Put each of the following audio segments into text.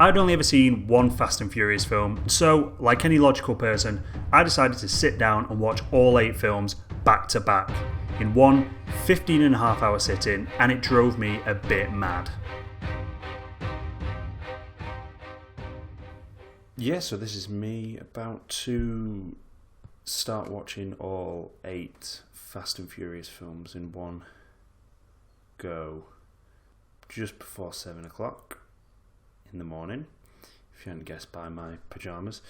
I'd only ever seen one Fast and Furious film, so, like any logical person, I decided to sit down and watch all 8 films back to back in one 15.5-hour sitting, and it drove me a bit mad. Yeah, so this is me about to start watching all 8 Fast and Furious films in one go just before 7 o'clock in the morning, if you hadn't guessed by my pyjamas.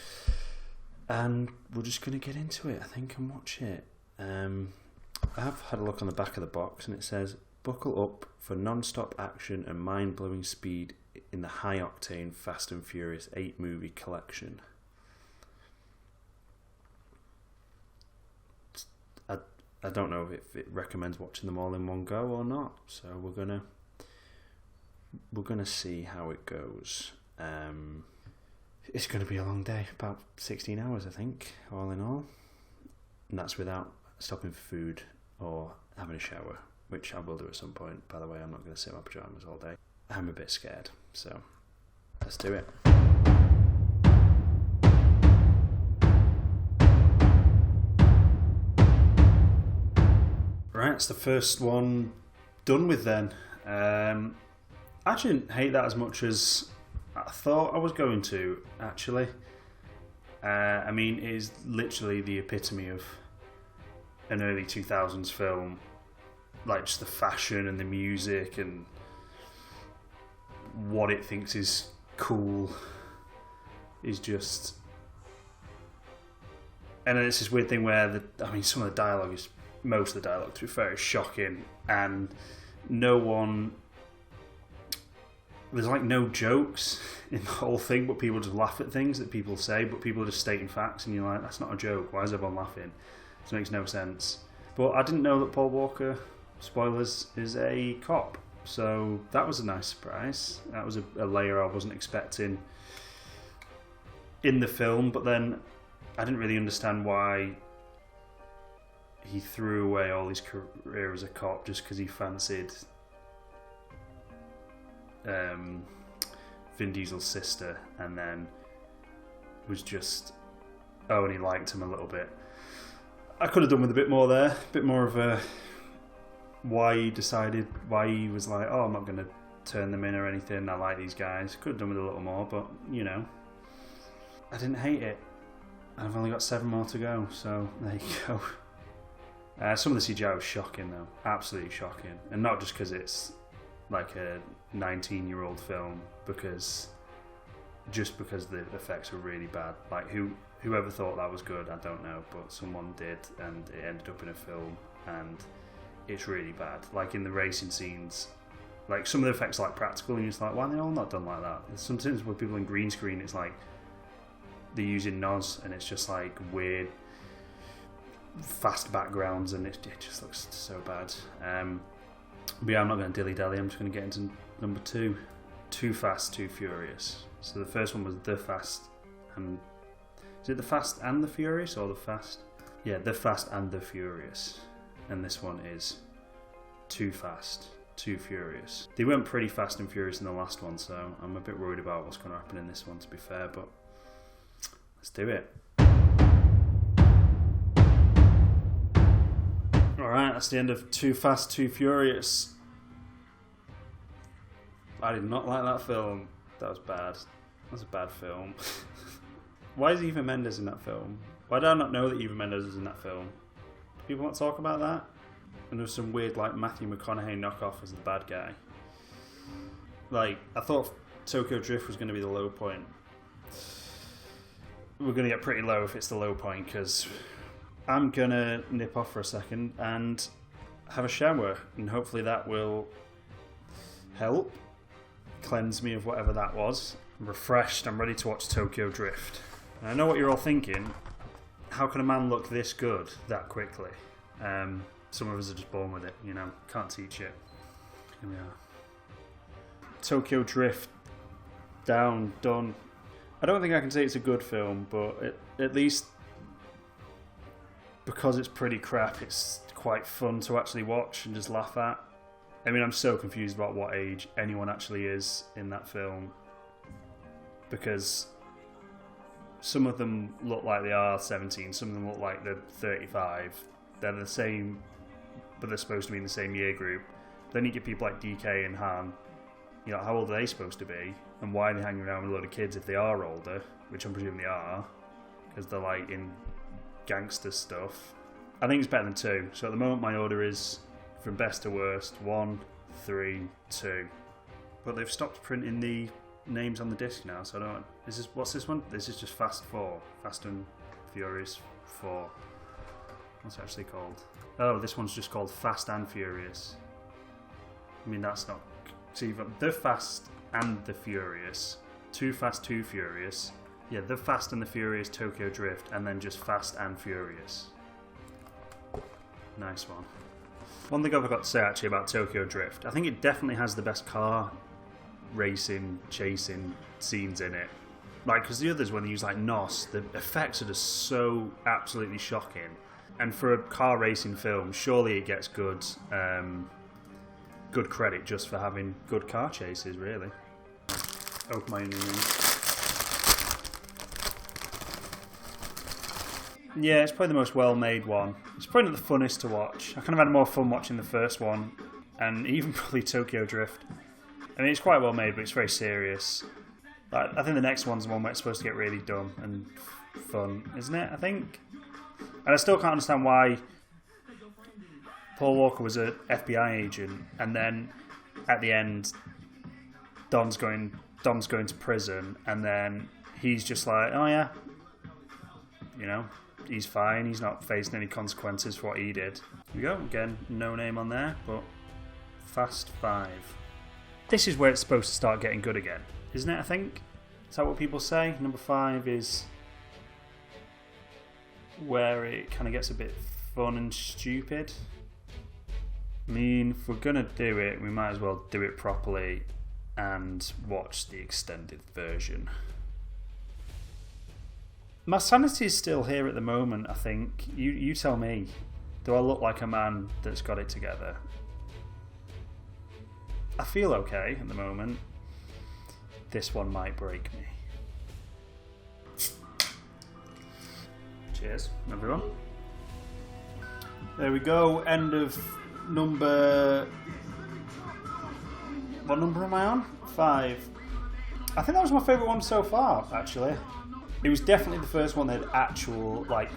And we're just going to get into it, I think, and watch it. I've had a look on the back of the box and it says, "Buckle up for non-stop action and mind-blowing speed in the high-octane Fast and Furious 8 movie collection." I don't know if it recommends watching them all in one go or not, so we're gonna see how it goes. It's gonna be a long day, about 16 hours, I think, all in all, and that's without stopping for food or having a shower, which I will do at some point. By the way, I'm not going to sit in my pyjamas all day. I'm a bit scared, so let's do it. Right, it's the first one done with then. I actually didn't hate that as much as I thought I was going to, actually. I mean, it is literally the epitome of an early 2000s film. Like, just the fashion and the music and what it thinks is cool is just... And then it's this weird thing where, some of the dialogue is... Most of the dialogue, to be fair, is shocking, and no one... There's like no jokes in the whole thing, but people just laugh at things that people say, but people are just stating facts, and you're like, that's not a joke, why is everyone laughing? This makes no sense. But I didn't know that Paul Walker, spoilers, is a cop, so that was a nice surprise. That was a layer I wasn't expecting in the film, but then I didn't really understand why he threw away all his career as a cop just because he fancied Vin Diesel's sister, and then was just and he liked him a little bit. I could have done with a bit more there, a bit more of a why he was like, oh, I'm not going to turn them in or anything, I like these guys. Could have done with a little more, but you know, I didn't hate it. I've only got 7 more to go, so there you go. Some of the CGI was shocking though, absolutely shocking, and not just because it's like a 19-year-old film, because the effects were really bad. Like whoever thought that was good, I don't know, but someone did, and it ended up in a film, and it's really bad. Like in the racing scenes, like some of the effects are like practical, and you're just like, why are they all not done like that? There's sometimes with people in green screen, it's like they're using NOS, and it's just like weird fast backgrounds, and it just looks so bad. But yeah, I'm not going to dilly-dally, I'm just going to get into number 2. Too Fast, Too Furious. So the first one was The Fast and... Is it The Fast and the Furious, or The Fast? Yeah, The Fast and the Furious. And this one is Too Fast, Too Furious. They went pretty fast and furious in the last one, so I'm a bit worried about what's going to happen in this one, to be fair, but let's do it. Alright, that's the end of Too Fast, Too Furious. I did not like that film. That was bad. That was a bad film. Why is Eva Mendes in that film? Why did I not know that Eva Mendes was in that film? Do people want to talk about that? And there was some weird like Matthew McConaughey knockoff as the bad guy. Like, I thought Tokyo Drift was going to be the low point. We're going to get pretty low if it's the low point, because I'm going to nip off for a second and have a shower, and hopefully that will help cleanse me of whatever that was. I'm refreshed, I'm ready to watch Tokyo Drift. And I know what you're all thinking. How can a man look this good that quickly? Some of us are just born with it, you know, can't teach it. Here we are. Tokyo Drift, done. I don't think I can say it's a good film, but at least because it's pretty crap, it's quite fun to actually watch and just laugh at. I mean, I'm so confused about what age anyone actually is in that film. because some of them look like they are 17, some of them look like they're 35. They're the same, but they're supposed to be in the same year group. Then you get people like DK and Han. You know, how old are they supposed to be? And why are they hanging around with a load of kids if they are older? Which I'm presuming they are, because they're like in gangster stuff. I think it's better than 2. So at the moment my order is from best to worst, 1, 3, 2. But they've stopped printing the names on the disc now, so I don't. What's this one? This is just Fast 4, Fast and Furious 4. What's it actually called? Oh, this one's just called Fast and Furious. I mean, that's not. It's either The Fast and the Furious, Too Fast, Too Furious. Yeah, The Fast and the Furious Tokyo Drift, and then just Fast and Furious. Nice one. One thing I've got to say actually about Tokyo Drift, I think it definitely has the best car racing, chasing scenes in it. Like, because the others, when they use like NOS, the effects are just so absolutely shocking. And for a car racing film, surely it gets good credit just for having good car chases, really. Open my onion ring. Yeah, it's probably the most well-made one. It's probably not the funnest to watch. I kind of had more fun watching the first one, and even probably Tokyo Drift. I mean, it's quite well made, but it's very serious. But I think the next one's the one where it's supposed to get really dumb and fun, isn't it? I think. And I still can't understand why Paul Walker was an FBI agent, and then at the end, Dom's going to prison, and then he's just like, oh yeah, you know, he's fine. He's not facing any consequences for what he did. Here we go. Again, no name on there, but Fast 5. This is where it's supposed to start getting good again, isn't it, I think? Is that what people say? Number 5 is where it kind of gets a bit fun and stupid. I mean, if we're going to do it, we might as well do it properly and watch the extended version. My sanity is still here at the moment, I think. You tell me. Do I look like a man that's got it together? I feel okay at the moment. This one might break me. Cheers, everyone. There we go. End of number... What number am I on? 5. I think that was my favourite one so far, actually. It was definitely the first one that had actual, like,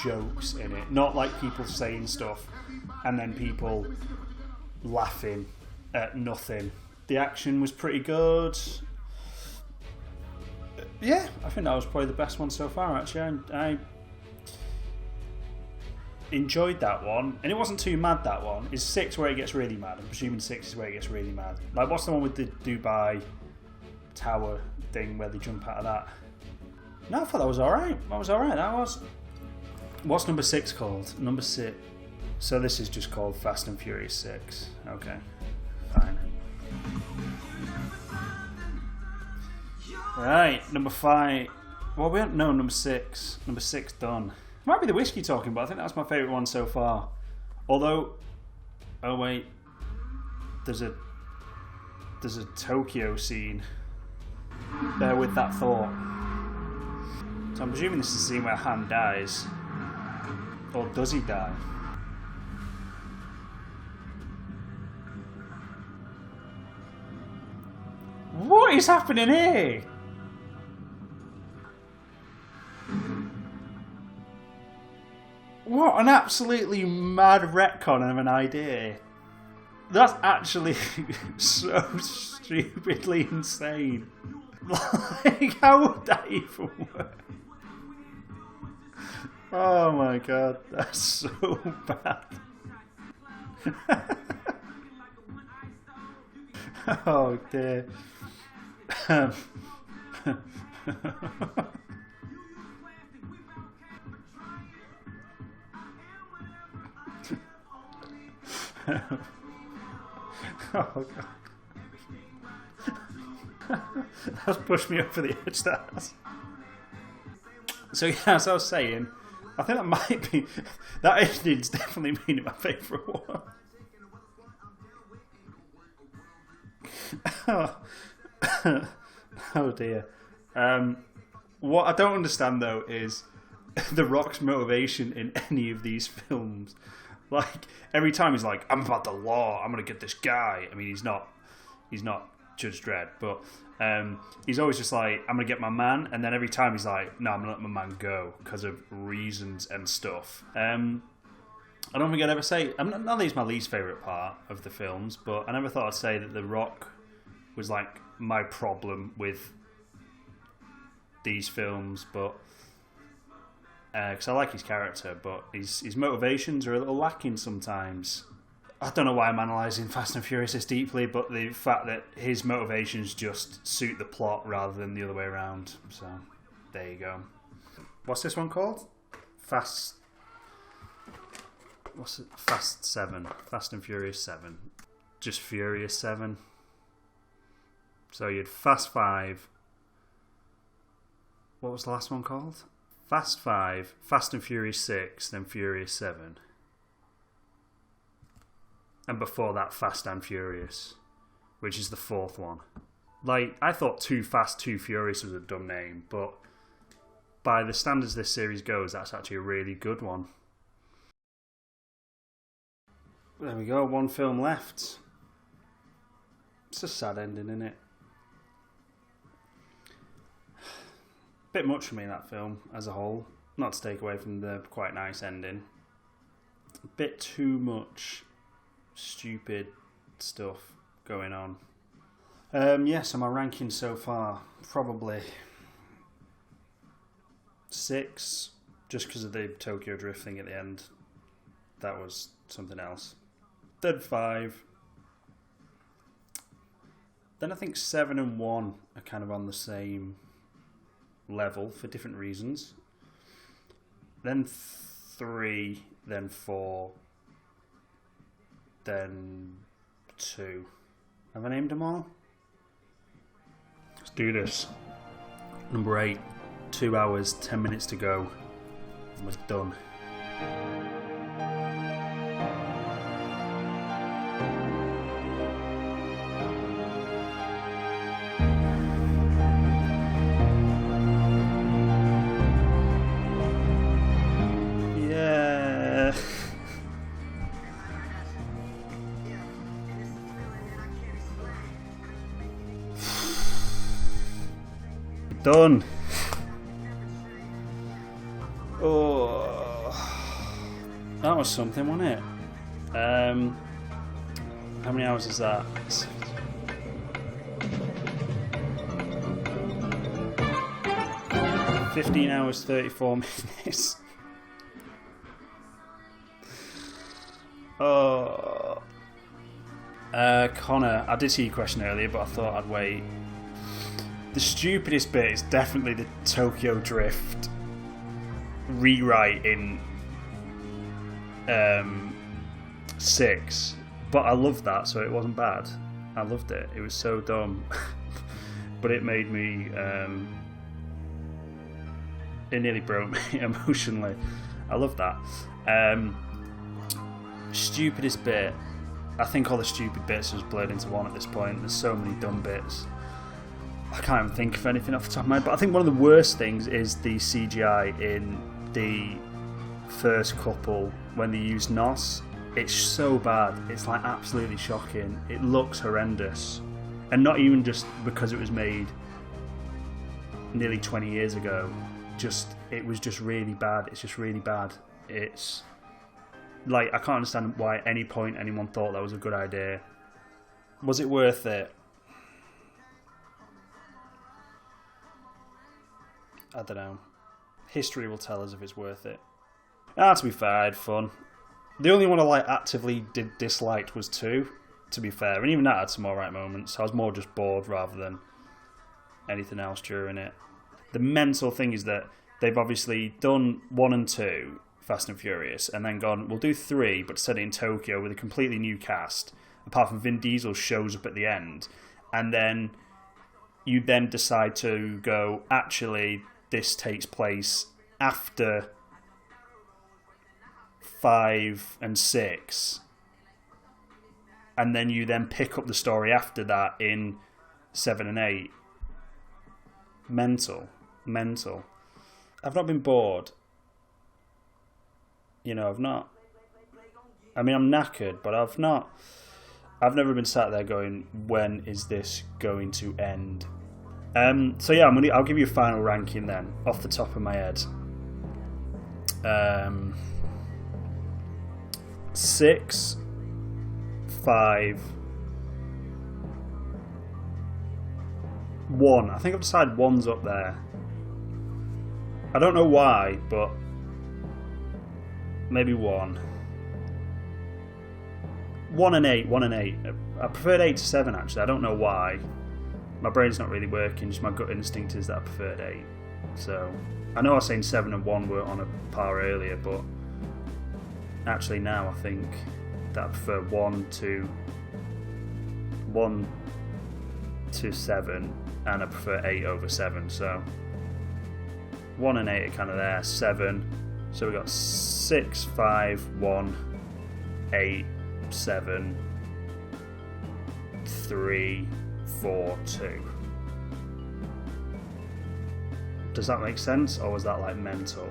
jokes in it. Not like people saying stuff and then people laughing at nothing. The action was pretty good. Yeah, I think that was probably the best one so far, actually. I enjoyed that one. And it wasn't too mad, that one. It's 6 where it gets really mad. I'm presuming 6 is where it gets really mad. Like, what's the one with the Dubai Tower thing where they jump out of that? No, I thought that was alright. That was. What's number 6 called? Number 6. So this is just called Fast and Furious 6. Okay. Fine. Right, number 5. Well, we don't know number 6. Number 6 done. Might be the whiskey talking, but I think that's my favourite one so far. Although, oh wait, there's a Tokyo scene. Bear with that thought. So I'm presuming this is the scene where Han dies. Or does he die? What is happening here? What an absolutely mad retcon of an idea. That's actually so stupidly insane. Like, how would that even work? Oh my god, that's so bad. Oh dear. Oh god. That's pushed me over the edge, that has. So yeah, as I was saying, I think that might be... That ending's definitely been my favourite one. Oh. Oh dear. What I don't understand though is The Rock's motivation in any of these films. Like every time he's like, "I'm about the law. I'm gonna get this guy." I mean, he's not Judge Dredd, but he's always just like, "I'm gonna get my man," and then every time he's like, "No, I'm gonna let my man go because of reasons and stuff." I don't think I'd ever say. None of these my least favorite part of the films, but I never thought I'd say that The Rock was like my problem with these films, but because I like his character, but his motivations are a little lacking sometimes. I don't know why I'm analysing Fast and Furious this deeply, but the fact that his motivations just suit the plot rather than the other way around. So there you go. What's this one called? Fast 7. Fast and Furious 7. Just Furious 7. So you had Fast 5. What was the last one called? Fast 5, Fast and Furious 6, then Furious 7. And before that, Fast and Furious, which is the fourth one. Like, I thought Too Fast, Too Furious was a dumb name, but by the standards this series goes, that's actually a really good one. There we go, one film left. It's a sad ending, isn't it? Bit much for me, that film as a whole. Not to take away from the quite nice ending. A bit too much stupid stuff going on. So my ranking so far, probably 6, just because of the Tokyo Drift thing at the end. That was something else. Then 5. Then I think 7 and 1 are kind of on the same level for different reasons. Then 3, then 4, then 2. Have I named them all? Let's do this. Number 8, 2 hours, 10 minutes to go. And we're done. Done. Oh, that was something, wasn't it? How many hours is that? 15 hours, 34 minutes. Oh. Connor, I did see your question earlier, but I thought I'd wait. The stupidest bit is definitely the Tokyo Drift rewrite in 6. But I loved that, so it wasn't bad. I loved it. It was so dumb. But it made me... it nearly broke me emotionally. I loved that. Stupidest bit. I think all the stupid bits just blurred into one at this point. There's so many dumb bits. I can't even think of anything off the top of my head, but I think one of the worst things is the CGI in the first couple when they use NOS. It's so bad. It's like absolutely shocking. It looks horrendous. And not even just because it was made nearly 20 years ago. It was just really bad. It's just really bad. It's like, I can't understand why at any point anyone thought that was a good idea. Was it worth it? I don't know. History will tell us if it's worth it. To be fair, I had fun. The only one I actively disliked was 2, to be fair. And even that had some alright moments. I was more just bored rather than anything else during it. The mental thing is that they've obviously done 1 and 2, Fast and Furious, and then gone, we'll do 3, but set it in Tokyo with a completely new cast. Apart from Vin Diesel shows up at the end. And then you then decide to go, actually... this takes place after 5 and 6, and then you then pick up the story after that in 7 and 8, Mental. I've not been bored. You know, I've not. I mean, I'm knackered, but I've never been sat there going, when is this going to end? So yeah, I'll give you a final ranking then, off the top of my head. 6, 5, 1. I think I've decided 1's up there. I don't know why, but maybe 1. 1 and 8. I preferred 8 to 7 actually. I don't know why. My brain's not really working. Just my gut instinct is that I preferred 8. So I know I was saying 7 and 1 were on a par earlier, but actually now I think that I prefer 1 to 7, and I prefer 8 over 7. So 1 and 8 are kind of there. 7. So we got 6, 5, 1, 8, 7, 3, 4, 2. Does that make sense, or was that like mental?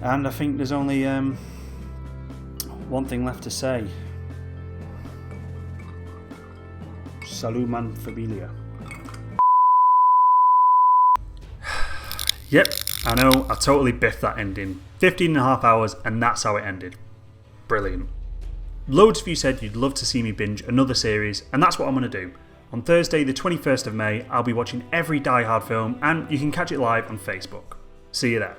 And I think there's only one thing left to say. Salut man familia. Yep, I know, I totally biffed that ending. 15 and a half hours, and that's how it ended. Brilliant. Loads of you said you'd love to see me binge another series, and that's what I'm going to do. On Thursday, the 21st of May, I'll be watching every Die Hard film, and you can catch it live on Facebook. See you there.